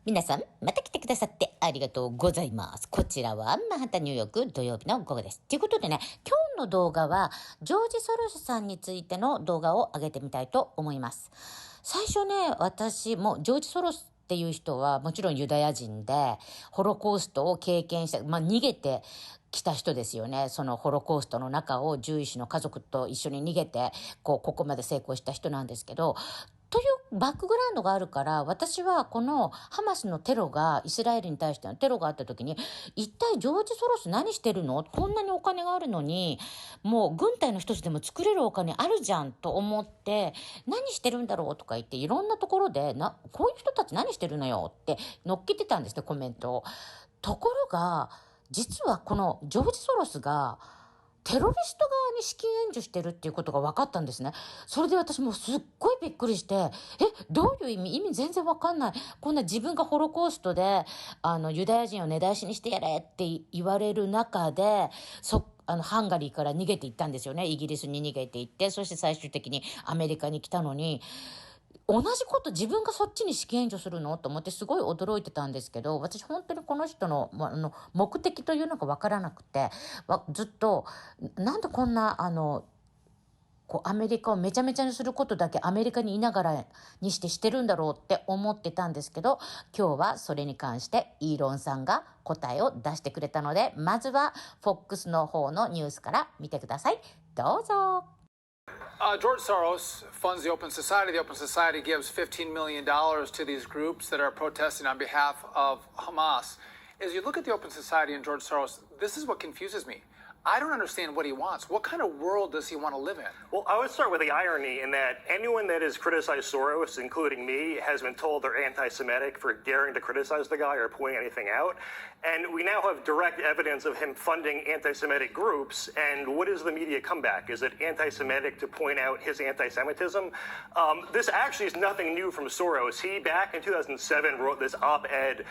皆さん、また来てくださってありがとうございます。こちらはマハタニューヨーク土曜日の午後です。ということでね、今日の動画はジョージ・ソロスさんについての動画を上げてみたいと思います。最初ね、私もジョージ・ソロスっていう人はもちろんユダヤ人で、ホロコーストを経験した、逃げてきた人ですよね。そのホロコーストの中を獣医師の家族と一緒に逃げて、ここまで成功した人なんですけど、というバックグラウンドがあるから、私はこのハマスのテロが、イスラエルに対してのテロがあった時に、一体ジョージ・ソロス何してるの？こんなにお金があるのに、もう軍隊の一つでも作れるお金あるじゃんと思って、何してるんだろうとか言って、いろんなところで、こういう人たち何してるのよって乗っけてたんですね、コメントを。ところが、実はこのジョージ・ソロスが、テロリスト側に資金援助してるっていうことが分かったんですね。それで私もすっごいびっくりして、どういう意味全然分かんない。こんな自分がホロコーストで、ユダヤ人を根絶やしにしてやれって言われる中で、ハンガリーから逃げていったんですよね。イギリスに逃げていって、そして最終的にアメリカに来たのに、同じこと自分がそっちに資金援助するのと思ってすごい驚いてたんですけど、私本当にこの人の、目的というのがわからなくて、ずっと、なんでこんな、アメリカをめちゃめちゃにすることだけアメリカにいながらにしてるんだろうって思ってたんですけど、今日はそれに関してイーロンさんが答えを出してくれたので、まずはフォックスの方のニュースから見てください。どうぞ。George Soros funds the Open Society. The Open Society gives $15 million to these groups that are protesting on behalf of Hamas. As you look at the Open Society and George Soros, this is what confuses me. I don't understand what he wants. What kind of world does he want to live in? Well, I would start with the irony in that anyone that has criticized Soros, including me, has been told they're anti-Semitic for daring to criticize the guy or pointing anything out. And we now have direct evidence of him funding anti-Semitic groups. And what is the media comeback? Is it anti-Semitic to point out his anti-Semitism? This actually is nothing new from Soros. He, back in 2007, wrote this op-ed,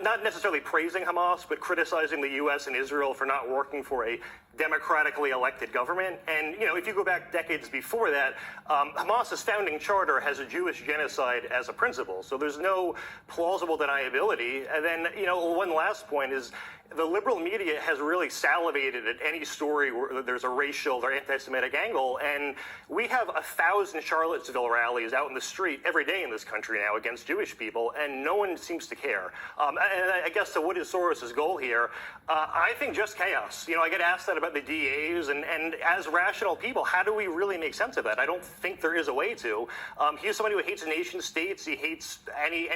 not necessarily praising Hamas, but criticizing the U.S. and Israel for not working for a democratically elected government. And, if you go back decades before that, Hamas's founding charter has a Jewish genocide as a principle. So there's no plausible deniability. And then, one last point is the liberal media has really salivated at any story where there's a racial or anti-Semitic angle. And we have 1,000 Charlottesville rallies out in the street every day in this country now against Jewish people, and no one seems to care. And I guess, so what is Soros's goal here? I think just chaos. I get asked that about the DAs, and as rational people, how do we really make sense of that? I don't think there is a way to. He's somebody who hates nation states. He hates any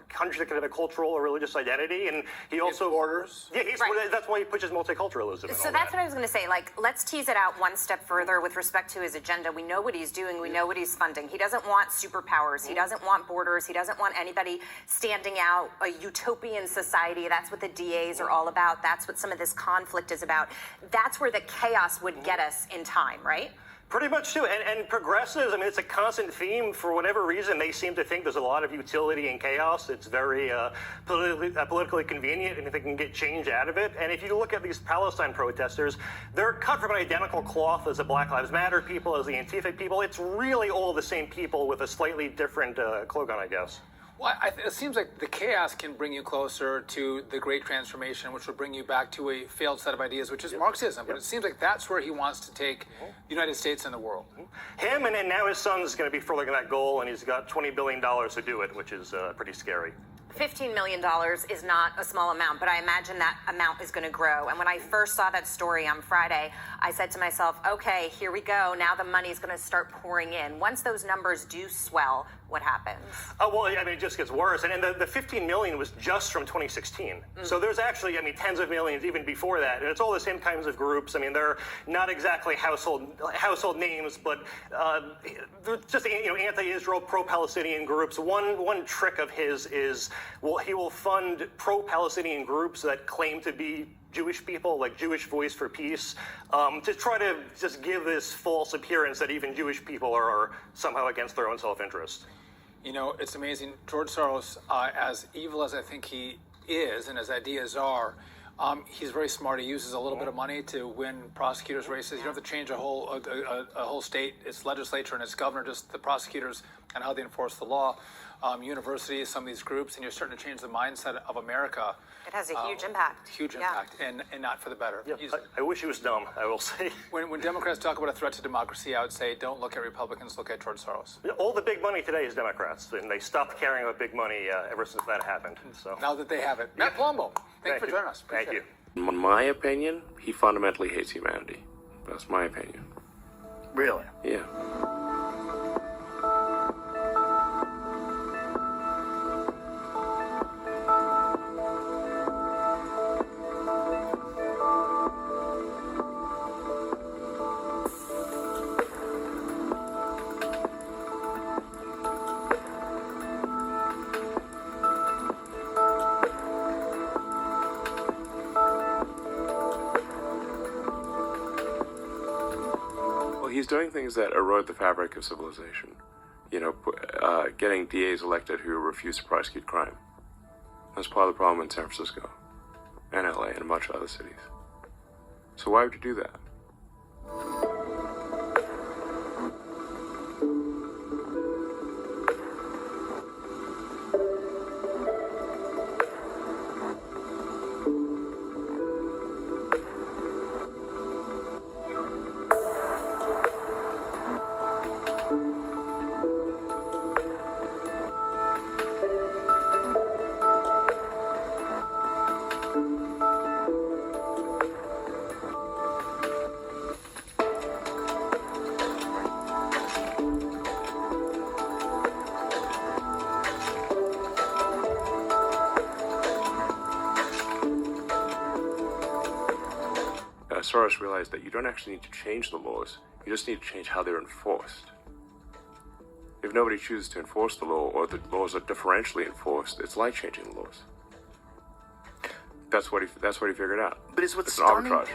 country that could have a cultural or religious identity, and he also borders. Yeah, that's why he pushes multiculturalism. So that's what I was going to say. Let's tease it out one step further with respect to his agenda. We know what he's doing. We know what he's funding. He doesn't want superpowers. He doesn't want borders. He doesn't want anybody standing out a utopian society. That's what the DAs are all about. That's what some of this conflict is about. That's where the chaos would get us in time, right? Pretty much too. And progressives, it's a constant theme. For whatever reason, they seem to think there's a lot of utility in chaos. It's very politically convenient, and if they can get change out of it. And if you look at these Palestine protesters, they're cut from an identical cloth as the Black Lives Matter people, as the Antifa people. It's really all the same people with a slightly different cloak on, I guess. Well, it seems like the chaos can bring you closer to the great transformation, which will bring you back to a failed set of ideas, which is Marxism. But it seems like that's where he wants to take the United States and the world. Him, and now his son's going to be furthering that goal, and he's got $20 billion to do it, which is pretty scary. $15 million is not a small amount, but I imagine that amount is going to grow. And when I first saw that story on Friday, I said to myself, okay, here we go. Now the money is going to start pouring in. Once those numbers do swell, what happens? Well, it just gets worse. And the 15 million was just from 2016. So there's actually, tens of millions even before that. And it's all the same kinds of groups. They're not exactly household names, but they're just, anti-Israel, pro-Palestinian groups. One trick of his is, he will fund pro-Palestinian groups that claim to be Jewish people, like Jewish Voice for Peace, to try to just give this false appearance that even Jewish people are somehow against their own self-interest. It's amazing. George Soros, as evil as I think he is and his ideas are, He's very smart. He uses a little bit of money to win prosecutors' races. You don't have to change a whole state, its legislature and its governor, just the prosecutors and how they enforce the law. Universities, some of these groups, and you're starting to change the mindset of America. It has a huge impact. Huge impact, and not for the better. Yeah, I wish he was dumb, I will say. When Democrats talk about a threat to democracy, I would say don't look at Republicans, look at George Soros. All the big money today is Democrats, and they stopped caring about big money ever since that happened. So Now that they have it. Matt Palumbo, thank you for joining us. Thank you. In my opinion, he fundamentally hates humanity. That's my opinion. Really? Yeah. He's doing things that erode the fabric of civilization. You know, getting DAs elected who refuse to prosecute crime. That's part of the problem in San Francisco, and LA, and a bunch of other cities. So why would you do that? Soros realized that you don't actually need to change the laws, you just need to change how they're enforced. If nobody chooses to enforce the law, or the laws are differentially enforced, it's like changing the laws. That's what he figured out. But it's what's an stunning. arbitrage.